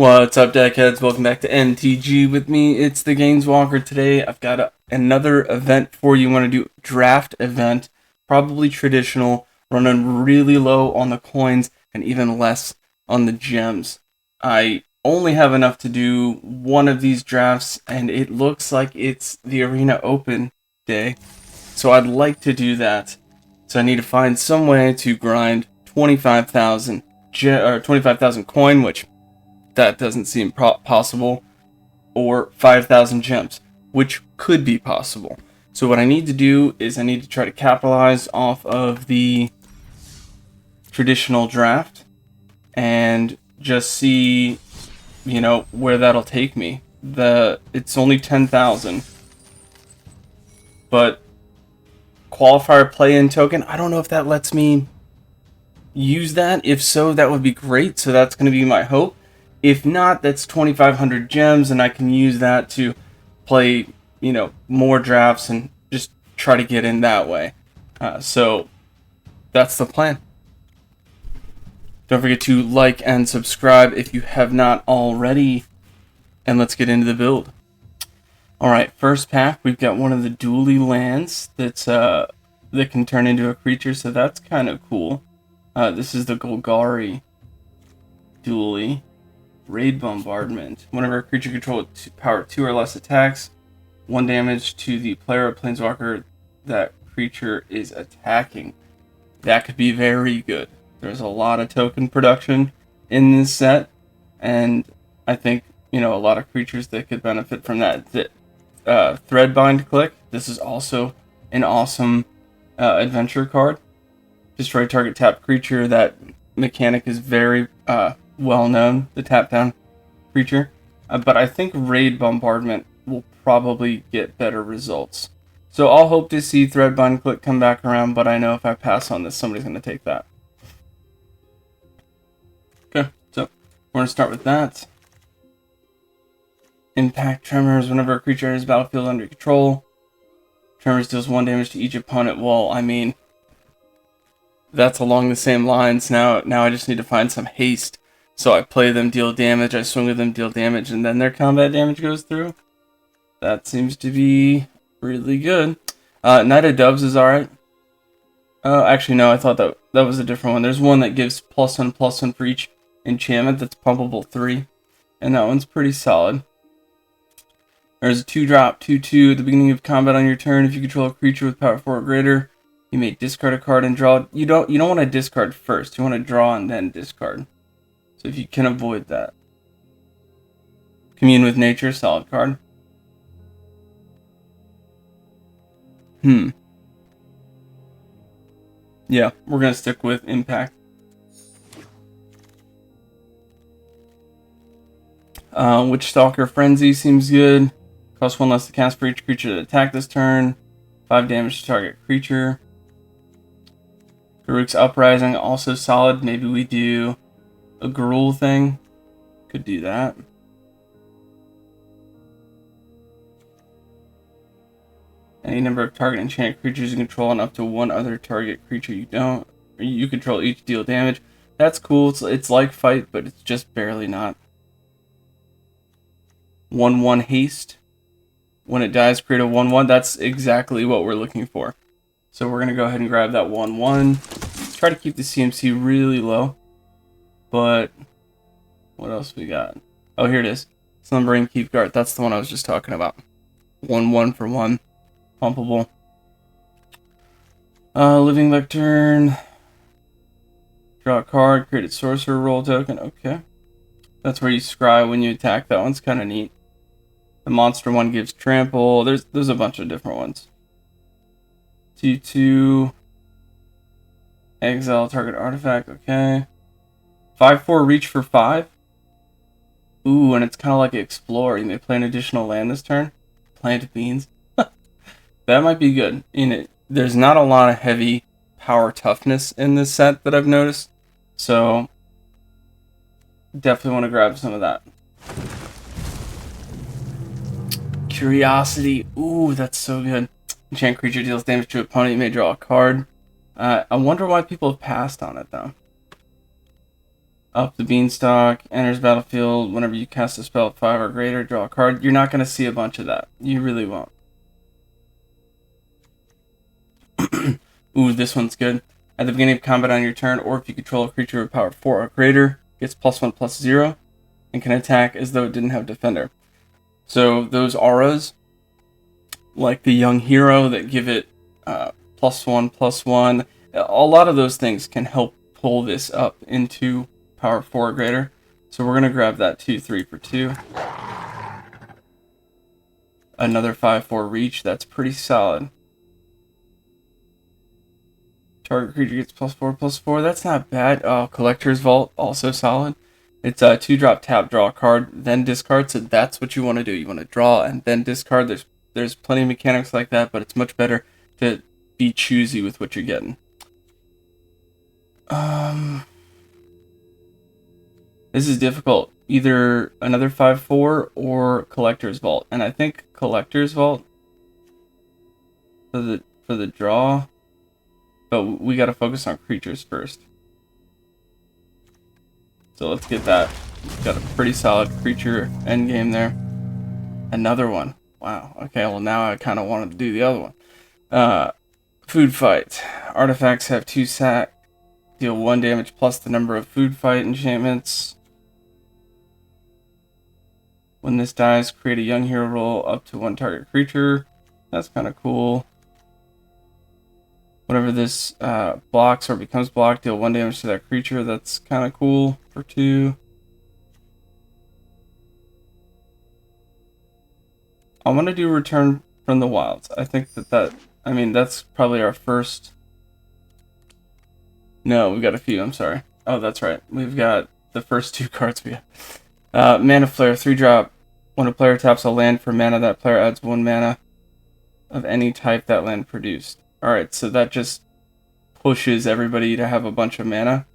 What's up, deckheads? Welcome back to MTG with me. It's the Gainswalker. Today I've got another event for you. I want to do draft event, probably traditional, running really low on the coins and even less on the gems. I only have enough to do one of these drafts, and it looks like it's the Arena Open day. So I'd like to do that. So I need to find some way to grind 25,000 coin, which that doesn't seem possible, or 5,000 gems, which could be possible. So what I need to do is I need to try to capitalize off of the traditional draft and just see, where that'll take me. It's only 10,000, but qualifier play-in token, I don't know if that lets me use that. If so, that would be great. So that's going to be my hope. If not, that's 2,500 gems, and I can use that to play, more drafts and just try to get in that way. So that's the plan. Don't forget to like and subscribe if you have not already, and let's get into the build. Alright, first pack, we've got one of the dually lands that can turn into a creature, so that's kind of cool. This is the Golgari dually. Raid Bombardment. Whenever a creature controls power 2 or less attacks, 1 damage to the player or planeswalker that creature is attacking. That could be very good. There's a lot of token production in this set, and I think, a lot of creatures that could benefit from that. Threadbind Click. This is also an awesome adventure card. Destroy target tapped creature. That mechanic is very well known, the tap down creature, but I think Raid Bombardment will probably get better results. So I'll hope to see Threadbind Click come back around, but I know if I pass on this, somebody's going to take that. Okay, so we're going to start with that. Impact Tremors. Whenever a creature enters battlefield under control, Tremors deals 1 damage to each opponent. Well, I mean, that's along the same lines. Now I just need to find some haste. So I play them, deal damage, I swing with them, deal damage, and then their combat damage goes through. That seems to be really good. Knight of Doves is alright. Actually, no, I thought that was a different one. There's one that gives +1/+1 for each enchantment that's pumpable 3. And that one's pretty solid. There's a 2-drop, 2/2. At the beginning of combat on your turn, if you control a creature with power 4 or greater, you may discard a card and draw. You don't want to discard first. You want to draw and then discard. So if you can avoid that. Commune with Nature, solid card. Yeah, we're going to stick with Impact. Witchstalker Frenzy seems good. Costs 1 less to cast for each creature that attack this turn. 5 damage to target creature. Garruk's Uprising, also solid. Maybe we do a Gruul thing. Could do that. Any number of target enchanted creatures you control and up to one other target creature you don't. Or you control each deal damage. That's cool. It's like Fight, but it's just barely not. 1/1 haste. When it dies, create a 1/1. That's exactly what we're looking for. So we're going to go ahead and grab that 1/1. Try to keep the CMC really low. But what else we got? Oh, here it is. Slumbering Keepguard. That's the one I was just talking about. 1/1 for 1. Pumpable. Living Lectern. Draw a card. Create a sorcerer roll token. Okay. That's where you scry when you attack. That one's kind of neat. The monster one gives trample. There's a bunch of different ones. 2/2. Exile target artifact. Okay. 5/4 reach for 5. Ooh, and it's kind of like Explore. You may play an additional land this turn. Plant beans. That might be good. There's not a lot of heavy power toughness in this set that I've noticed. So, definitely want to grab some of that. Curiosity. Ooh, that's so good. Enchant creature deals damage to opponent. You may draw a card. I wonder why people have passed on it, though. Up the Beanstalk, enters battlefield. Whenever you cast a spell at 5 or greater, draw a card. You're not going to see a bunch of that. You really won't. Ooh, this one's good. At the beginning of combat on your turn, or if you control a creature with power 4 or greater, gets +1/+0, and can attack as though it didn't have Defender. So those auras, like the Young Hero that give it +1/+1, a lot of those things can help pull this up into power 4 or greater. So we're going to grab that 2/3 for 2. Another 5/4 reach, that's pretty solid. Target creature gets +4/+4. That's not bad. Oh, Collector's Vault, also solid. It's a 2-drop tap, draw a card, then discard. So that's what you want to do. You want to draw and then discard. There's plenty of mechanics like that, but it's much better to be choosy with what you're getting. This is difficult. Either another 5/4 or Collector's Vault, and I think Collector's Vault for the draw. But we got to focus on creatures first. So let's get that. We've got a pretty solid creature endgame there. Another one. Wow. Okay, well now I kind of wanted to do the other one. Food Fight. Artifacts have 2 sack. Deal 1 damage plus the number of Food Fight enchantments. When this dies, create a Young Hero roll up to 1 target creature. That's kind of cool. Whenever this blocks or becomes blocked, deal 1 damage to that creature. That's kind of cool for 2. I want to do Return from the Wilds. I think that's probably our first. No, we've got a few. I'm sorry. Oh, that's right. We've got the first 2 cards we have. Mana Flare, 3-drop. When a player taps a land for mana, that player adds 1 mana of any type that land produced. Alright, so that just pushes everybody to have a bunch of mana.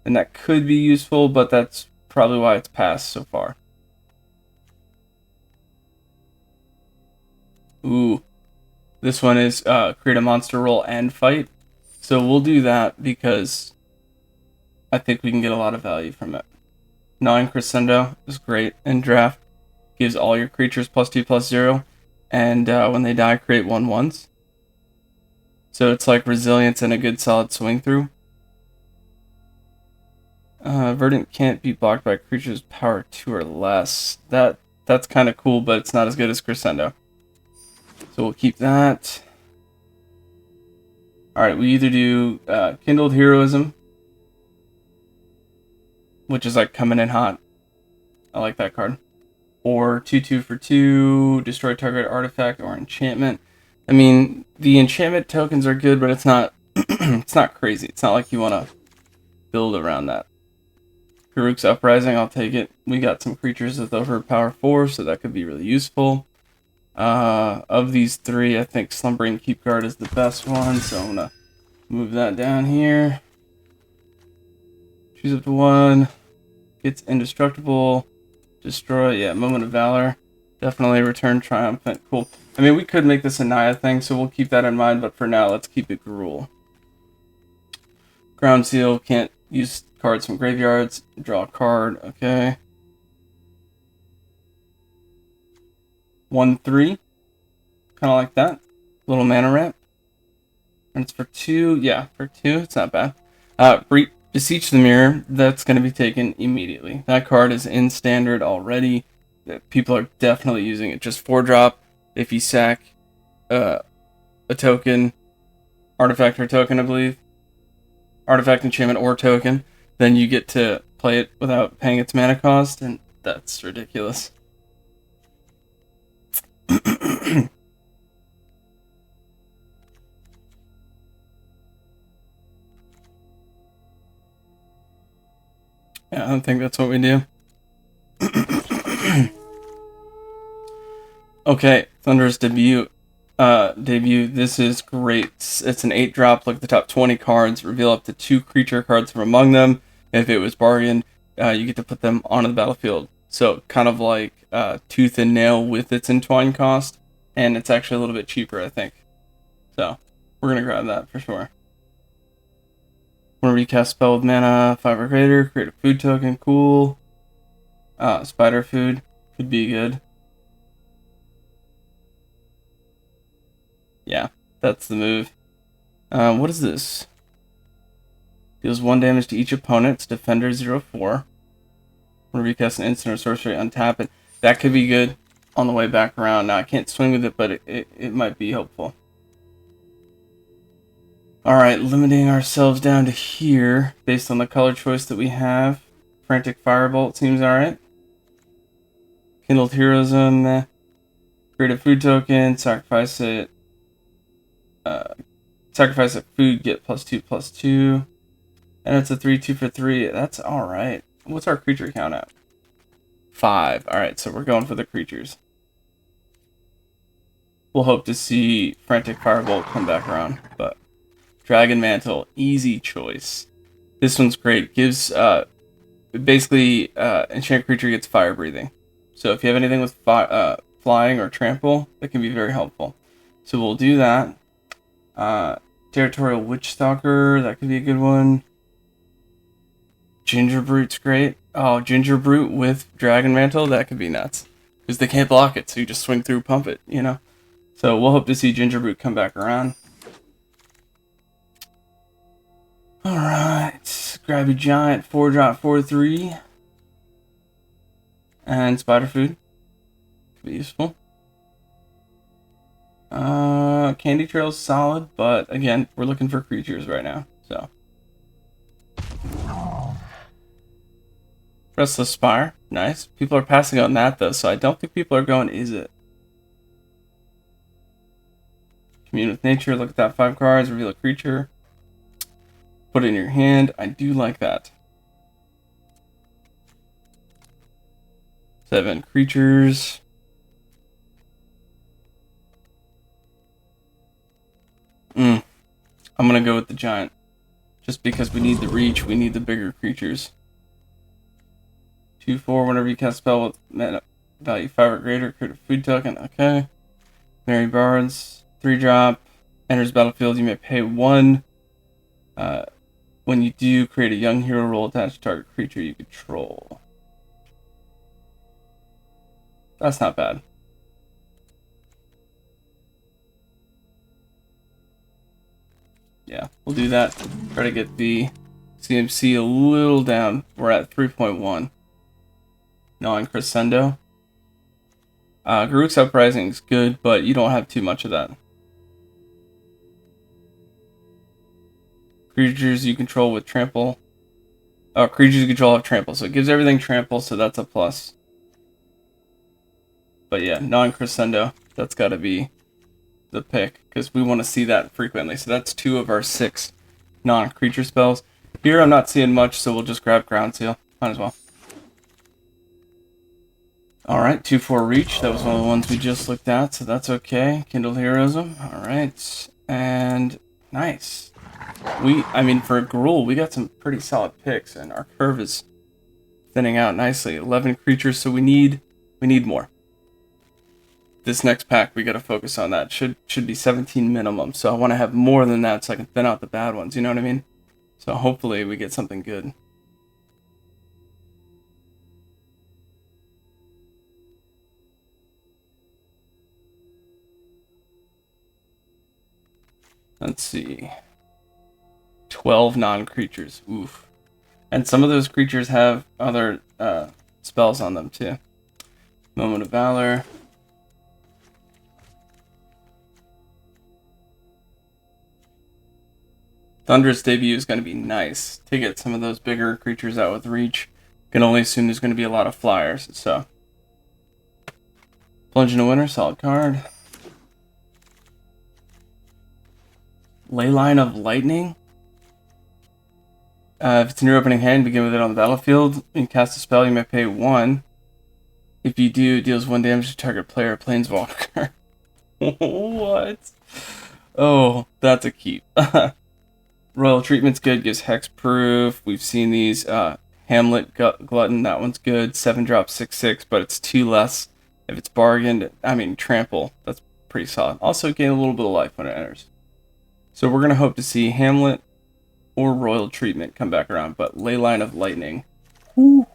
And that could be useful, but that's probably why it's passed so far. Ooh. This one is create a monster roll and fight. So we'll do that because I think we can get a lot of value from it. Gnawing Crescendo is great in draft. Gives all your creatures +2/+0. And when they die, create 1/1s. So it's like resilience and a good solid swing through. Verdant can't be blocked by creatures power 2 or less. That's kind of cool, but it's not as good as Crescendo. So we'll keep that. Alright, we either do Kindled Heroism, which is like coming in hot. I like that card. Or 2/2 for 2, destroy target artifact or enchantment. I mean, the enchantment tokens are good, but it's not it's not crazy. It's not like you want to build around that. Karuk's Uprising, I'll take it. We got some creatures with over power 4, so that could be really useful. Of these 3, I think Slumbering Keepguard is the best one, so I'm going to move that down here. Choose up to 1. It's indestructible. Destroy, yeah, Moment of Valor. Definitely Return Triumphant. Cool. I mean, we could make this a Naya thing, so we'll keep that in mind, but for now, let's keep it Gruul. Ground Seal, can't use cards from graveyards. Draw a card, okay. 1/3. Kind of like that. Little mana ramp. And it's for 2. Yeah, for 2, it's not bad. Beseech the Mirror, that's going to be taken immediately. That card is in standard already. People are definitely using it. Just 4-drop. If you sack a token, artifact or token, I believe, artifact, enchantment, or token, then you get to play it without paying its mana cost, and that's ridiculous. Yeah, I don't think that's what we do. Okay, Thunderous Debut. This is great. It's an 8-drop. Look at the top 20 cards. Reveal up to 2 creature cards from among them. If it was bargained, you get to put them onto the battlefield. So kind of like Tooth and Nail with its Entwine cost. And it's actually a little bit cheaper, I think. So we're going to grab that for sure. Want to recast spell with mana 5 or greater, create a food token, cool. Spider food could be good. Yeah, that's the move. What is this? Deals 1 damage to each opponent. It's Defender 0/4. Want to recast an instant or sorcery, untap it. That could be good on the way back around. Now, I can't swing with it, but it might be helpful. Alright, limiting ourselves down to here based on the color choice that we have. Frantic Firebolt seems alright. Kindled Heroism, create a food token, sacrifice it. Sacrifice a food, get +2/+2. And it's a 3/2 for 3. That's alright. What's our creature count at? 5. Alright, so we're going for the creatures. We'll hope to see Frantic Firebolt come back around, but Dragon Mantle, easy choice. This one's great. Gives basically enchant creature gets fire breathing. So if you have anything with flying or trample, that can be very helpful. So we'll do that. Territorial Witch Stalker, that could be a good one. Ginger Brute's great. Oh, Ginger Brute with Dragon Mantle, that could be nuts. Because they can't block it, so you just swing through, pump it, you know? So we'll hope to see Ginger Brute come back around. Alright, grab a giant 4-drop 4/3. And Spider Food. Could be useful. Candy Trail's solid, but again, we're looking for creatures right now, so. Restless Spire, nice. People are passing on that though, so I don't think people are going, is it? Commune with Nature, look at that 5 cards, reveal a creature. Put it in your hand. I do like that. 7 creatures. I'm going to go with the giant. Just because we need the reach, we need the bigger creatures. 2/4, whenever you cast a spell with mana value 5 or greater, create a food token. Okay. Merry Bards, 3-drop. Enters battlefield, you may pay 1. When you do, create a young hero roll attached to target creature you control. That's not bad. Yeah, we'll do that. Try to get the CMC a little down. We're at 3.1. Non-crescendo. Gruul's Uprising is good, but you don't have too much of that. Creatures you control with trample. Oh, creatures you control have trample, so it gives everything trample, so that's a plus. But yeah, non-crescendo, that's got to be the pick, because we want to see that frequently. So that's 2 of our 6 non-creature spells. Here I'm not seeing much, so we'll just grab Ground Seal. Might as well. Alright, 2/4 reach. That was one of the ones we just looked at, so that's okay. Kindled Heroism. Alright. And nice. I mean, for Gruul, we got some pretty solid picks, and our curve is thinning out nicely. 11 creatures, so we need more. This next pack, we got to focus on that. Should be 17 minimum, so I want to have more than that so I can thin out the bad ones, you know what I mean? So hopefully we get something good. Let's see. 12 non-creatures. Oof. And some of those creatures have other spells on them too. Moment of Valor. Thunderous Debut is going to be nice to get some of those bigger creatures out with reach. Can only assume there's going to be a lot of flyers, so. Plunge into Winter, solid card. Leyline of Lightning. If it's in your opening hand, begin with it on the battlefield. When you cast a spell, you may pay 1. If you do, it deals 1 damage to target player or planeswalker. What? Oh, that's a keep. Royal Treatment's good, gives hexproof. We've seen these. Hamlet Glutton, that one's good. 7-drop 6/6, but it's 2 less if it's bargained. I mean, trample, that's pretty solid. Also gain a little bit of life when it enters. So we're going to hope to see Hamlet, or Royal Treatment come back around, but Leyline of Lightning. Woo.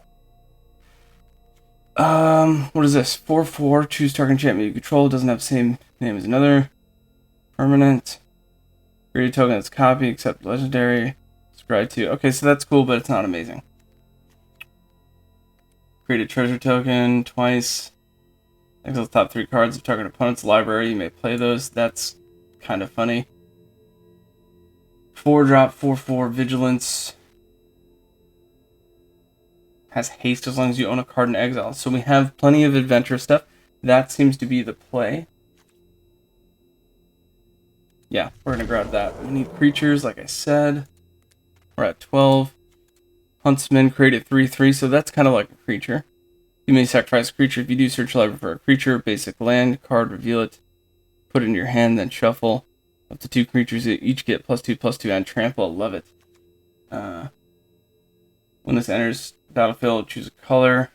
What is this? 4/4, choose target enchantment you control, doesn't have the same name as another. Permanent. Create a token that's copy, except legendary. Subscribe to. Okay, so that's cool, but it's not amazing. Create a treasure token twice. Exile the top 3 cards of target opponent's library. You may play those. That's kind of funny. 4-drop, 4/4, vigilance. Has haste as long as you own a card in exile. So we have plenty of adventure stuff. That seems to be the play. Yeah, we're going to grab that. We need creatures, like I said. We're at 12. Huntsman created 3/3, so that's kind of like a creature. You may sacrifice a creature. If you do, search library for a creature, basic land, card, reveal it, put it in your hand, then shuffle. Up to 2 creatures each get +2/+2 and trample. Love it. When this enters battlefield, choose a color.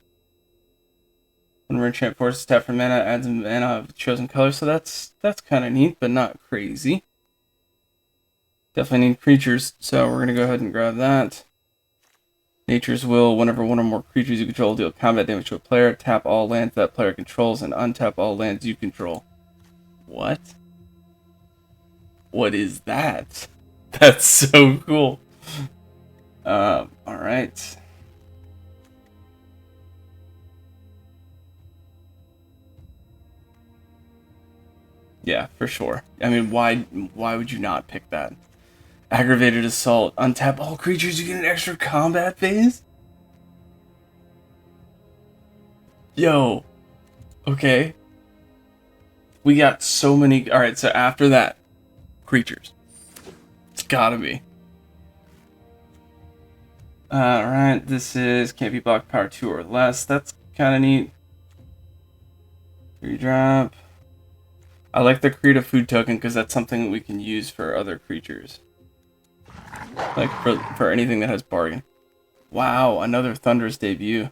When we're enchant forces, tap for mana, adds a mana of chosen color. So that's kind of neat, but not crazy. Definitely need creatures, so we're gonna go ahead and grab that. Nature's Will. Whenever one or more creatures you control deal combat damage to a player, tap all lands that player controls and untap all lands you control. What? What is that? That's so cool. Alright. Yeah, for sure. I mean, why would you not pick that? Aggravated Assault. Untap all creatures, you get an extra combat phase? Yo. Okay. We got so many... Alright, so after that, creatures. It's gotta be. Alright, this is can't be blocked, power 2 or less. That's kind of neat. 3-drop. I like the create a food token because that's something that we can use for other creatures. Like for anything that has bargain. Wow, another Thunderous debut.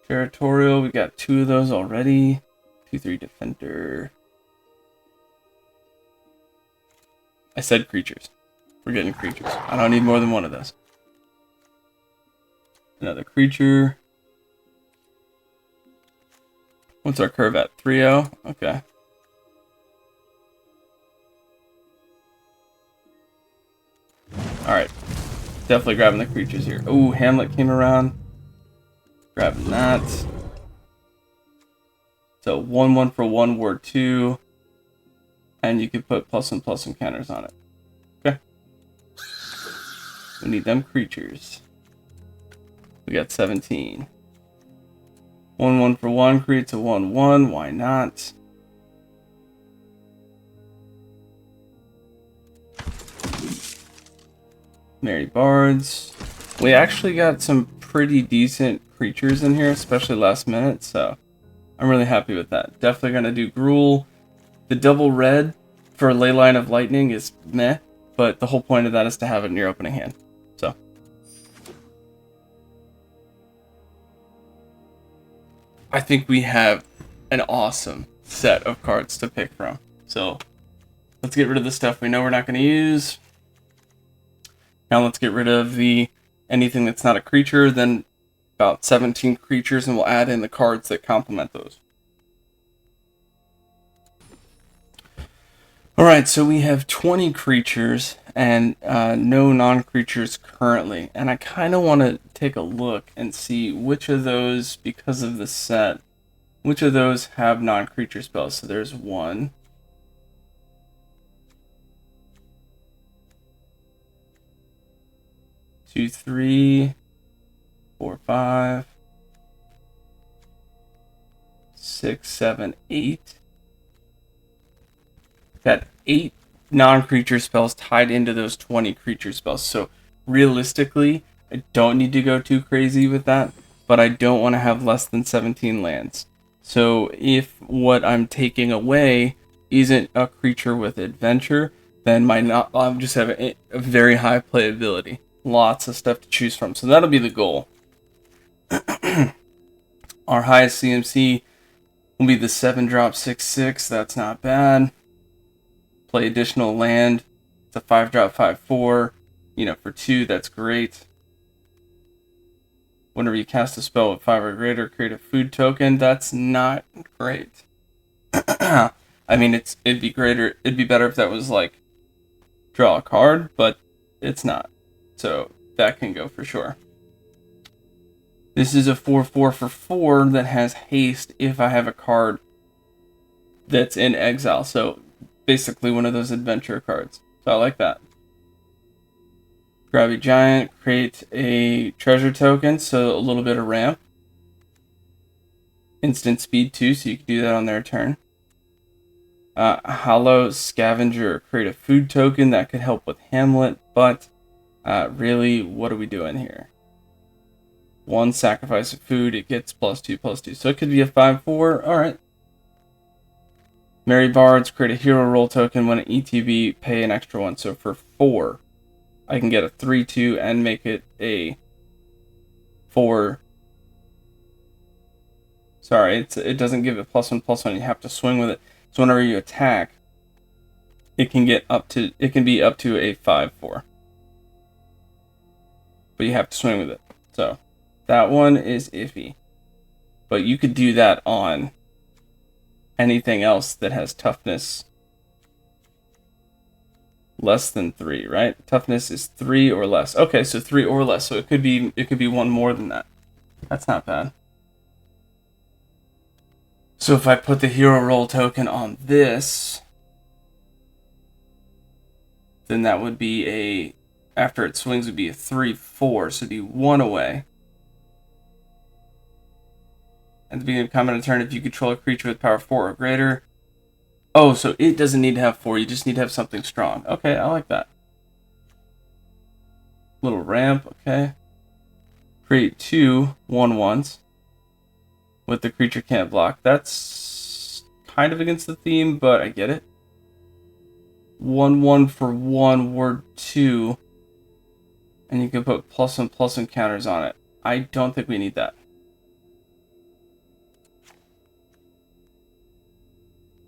Territorial, we got 2 of those already. 2/3 defender. I said creatures. We're getting creatures. I don't need more than one of those. Another creature. What's our curve at? 3-0? Okay. Alright. Definitely grabbing the creatures here. Ooh, Hamlet came around. Grabbing that. So 1/1 for 1, word 2. And you can put +1/+1 counters on it. Okay. We need them creatures. We got 17. 1/1 for 1 creates a 1/1. Why not? Merry Bards. We actually got some pretty decent creatures in here, especially last minute, so I'm really happy with that. Definitely going to do Gruul. The double red for Leyline of Lightning is meh, but the whole point of that is to have it in your opening hand. So I think we have an awesome set of cards to pick from. So let's get rid of the stuff we know we're not going to use. Now let's get rid of anything that's not a creature, then about 17 creatures, and we'll add in the cards that complement those. Alright, so we have 20 creatures and no non-creatures currently. And I kind of want to take a look and see which of those, because of the set, which of those have non-creature spells. So there's 1. 2, 3, 4, 5, 6, 7, 8. Got 8 non-creature spells tied into those 20 creature spells. So realistically, I don't need to go too crazy with that, but I don't want to have less than 17 lands. So if what I'm taking away isn't a creature with adventure, then I'll just have a very high playability. Lots of stuff to choose from. So that'll be the goal. Our highest CMC will be the 7-drop 6/6. That's not bad. Play additional land. It's a 5-drop 5/4. You know, for 2, that's great. Whenever you cast a spell with 5 or greater, create a food token. That's not great. I mean, it'd be greater. It'd be better if that was like draw a card, but it's not. So that can go for sure. This is a 4/4 for 4 that has haste if I have a card that's in exile. So basically one of those adventure cards. So I like that. Grab a giant, create a treasure token, so a little bit of ramp. Instant speed too, so you can do that on their turn. Hollow Scavenger, create a food token that could help with Hamlet, but really, what are we doing here? 1 sacrifice of food, it gets +2/+2, so it could be a 5/4. Alright. Merry Bards, create a hero roll token. When an ETB, pay an extra 1. So for 4, I can get a 3/2 and make it a 4. Sorry, it doesn't give it +1/+1. You have to swing with it. So whenever you attack, it can be up to a 5/4. But you have to swing with it. So that one is iffy. But you could do that on anything else that has toughness less than 3, right? Toughness is 3 or less. Okay, so 3 or less. So it could be 1 more than that. That's not bad. So if I put the hero roll token on this, then that would be after it swings would be a 3/4, so it'd be 1 away. At the beginning of combat turn, if you control a creature with power 4 or greater. Oh, so it doesn't need to have 4, you just need to have something strong. Okay, I like that. Little ramp, okay. Create 2 1/1s. With the creature can't block. That's kind of against the theme, but I get it. 1/1 for 1, word 2. And you can put +1/+1 counters on it. I don't think we need that.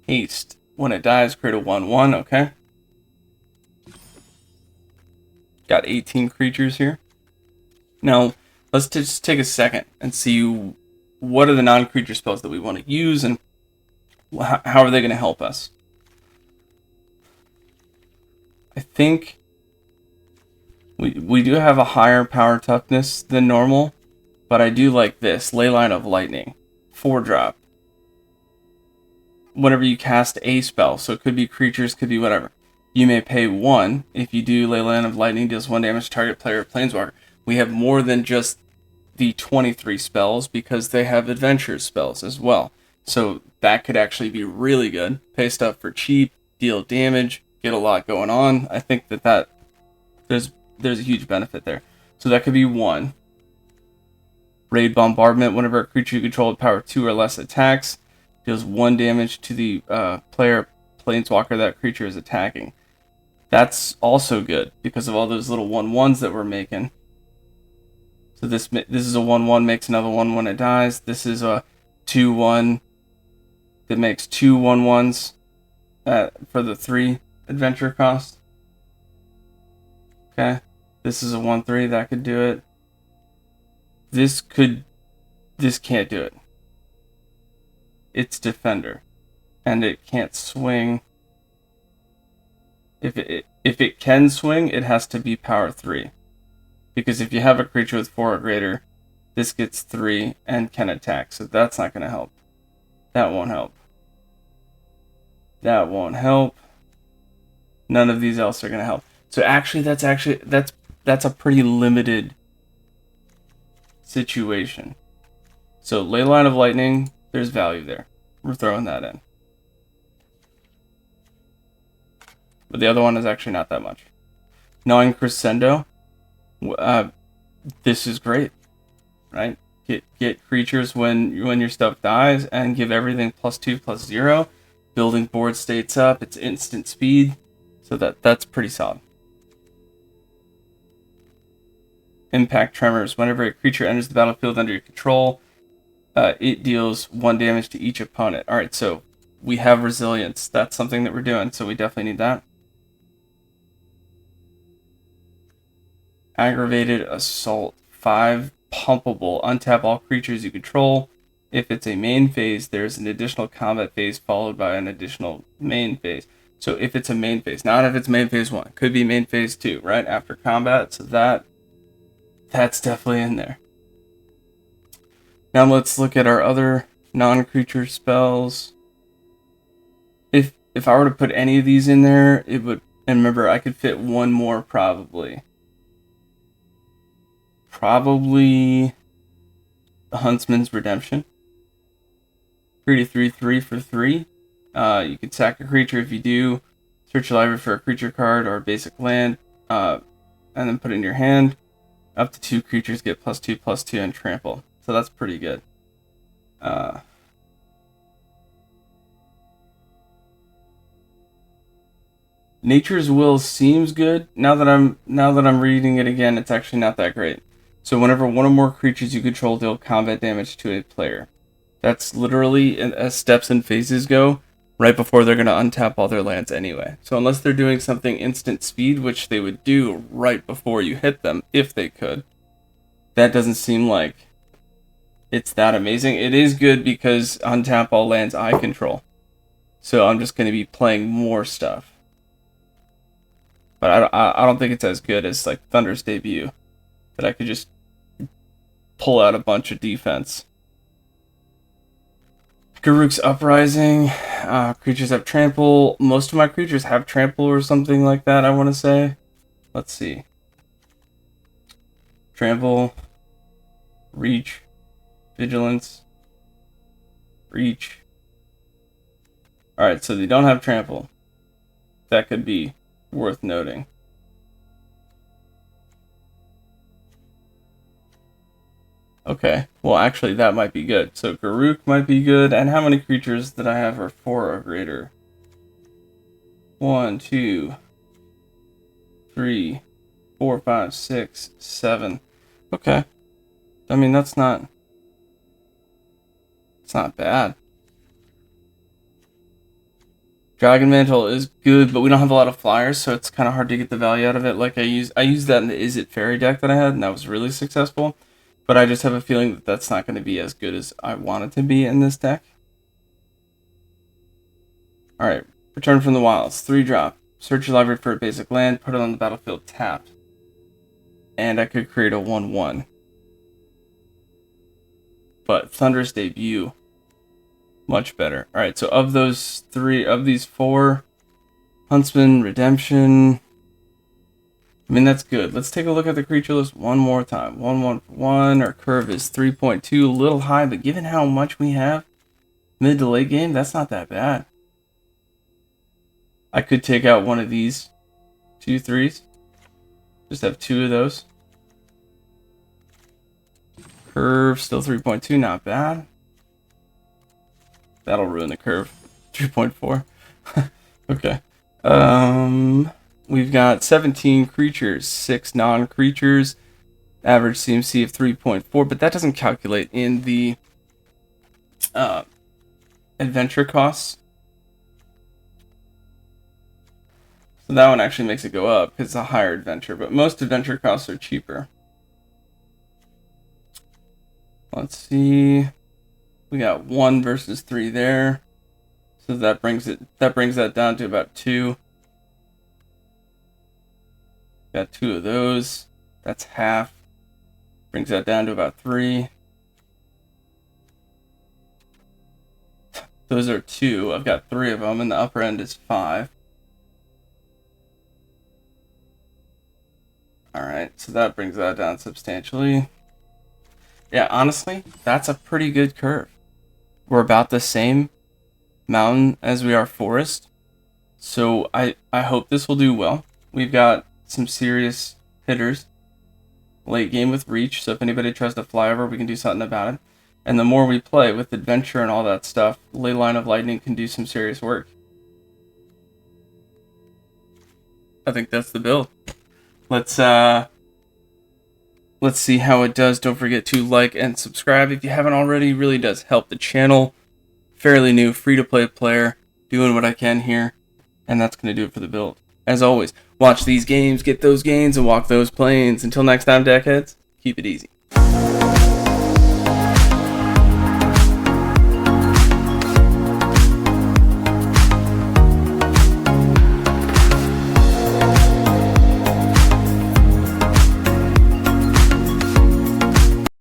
Haste. When it dies, create a 1/1, okay. Got 18 creatures here. Now, let's just take a second and see what are the non-creature spells that we want to use and how are they going to help us. I think we do have a higher power toughness than normal, but I do like this. Leyline of Lightning. 4-drop. Whenever you cast a spell, so it could be creatures, could be whatever. You may pay 1. If you do, Leyline of Lightning deals 1 damage to target player or planeswalker. We have more than just the 23 spells because they have adventure spells as well. So that could actually be really good. Pay stuff for cheap, deal damage, get a lot going on. I think that there's a huge benefit there. So that could be 1. Raid Bombardment. Whenever a creature you control with power 2 or less attacks, deals 1 damage to the player planeswalker that creature is attacking. That's also good because of all those little 1/1s that we're making. So this is a 1/1, makes another 1 when it dies. This is a 2/1 that makes 2 1/1s for the 3 adventure cost. Okay. This is a 1/3 that could do it. This can't do it. It's Defender, and it can't swing. If it can swing, it has to be power 3. Because if you have a creature with 4 or greater, this gets 3 and can attack. So that's not going to help. That won't help. That won't help. None of these else are going to help. So actually, that's a pretty limited situation. So Leyline of Lightning, there's value there. We're throwing that in. But the other one is actually not that much. Gnawing Crescendo. This is great, right? Get creatures when your stuff dies and give everything +2/+0. Building board states up. It's instant speed, so that's pretty solid. Impact Tremors. Whenever a creature enters the battlefield under your control, it deals 1 damage to each opponent. All right, so we have resilience. That's something that we're doing, so we definitely need that. Aggravated Assault. 5 pumpable. Untap all creatures you control. If it's a main phase, there's an additional combat phase followed by an additional main phase. So if it's a main phase, not if it's main phase 1. Could be main phase 2, right? After combat. So that's definitely in there. Now let's look at our other non-creature spells. If I were to put any of these in there, it would... And remember, I could fit one more probably. Probably the Huntsman's Redemption. 3/3 for 3. You can sack a creature. If you do, search your library for a creature card or a basic land, and then put it in your hand. Up to 2 creatures get +2/+2 and trample. So that's pretty good. Nature's Will seems good. Now that I'm reading it again, it's actually not that great. So whenever one or more creatures you control deal combat damage to a player, that's literally, as steps and phases go, right before they're going to untap all their lands anyway. So unless they're doing something instant speed, which they would do right before you hit them, if they could, that doesn't seem like it's that amazing. It is good because untap all lands I control. So I'm just going to be playing more stuff. But I don't think it's as good as like Thunder's Debut, that I could just pull out a bunch of defense. Garruk's Uprising. Creatures have trample. Most of my creatures have trample or something like that, I want to say. Let's see. Trample. Reach. Vigilance. Reach. Alright, so they don't have trample. That could be worth noting. Okay, well actually that might be good. So Garruk might be good. And how many creatures that I have are 4 or greater? 1, 2, 3, 4, 5, 6, 7. Okay. I mean, it's not bad. Dragon Mantle is good, but we don't have a lot of flyers, so it's kind of hard to get the value out of it. Like I used that in the Is It Fairy deck that I had, and that was really successful. But I just have a feeling that that's not going to be as good as I want it to be in this deck. Alright, Return from the Wilds. 3-drop. Search your library for a basic land, put it on the battlefield tapped. And I could create a 1/1. But Thunder's Debut, much better. Alright, so of these 4, Huntsman, Redemption... I mean, that's good. Let's take a look at the creature list one more time. 1/1 for 1. Our curve is 3.2, a little high, but given how much we have mid to late game, that's not that bad. I could take out one of these 2 3s. Just have 2 of those. Curve, still 3.2, not bad. That'll ruin the curve. 3.4. Okay. We've got 17 creatures, 6 non-creatures, average CMC of 3.4, but that doesn't calculate in the adventure costs. So that one actually makes it go up because it's a higher adventure, but most adventure costs are cheaper. Let's see. We got 1 versus 3 there. So that brings that down to about 2. Got 2 of those. That's half. Brings that down to about 3. Those are 2. I've got 3 of them, and the upper end is 5. Alright, so that brings that down substantially. Yeah, honestly, that's a pretty good curve. We're about the same mountain as we are forest. So I hope this will do well. We've got some serious hitters late game with reach, so if anybody tries to fly over, we can do something about it. And the more we play with adventure and all that stuff, Ley Line of Lightning can do some serious work. I think that's the build. Let's see how it does. Don't forget to like and subscribe if you haven't already. It really does help the channel. Fairly new, free to play player, doing what I can here, and that's going to do it for the build. as always, watch these games, get those gains, and walk those planes. Until next time, deckheads, keep it easy.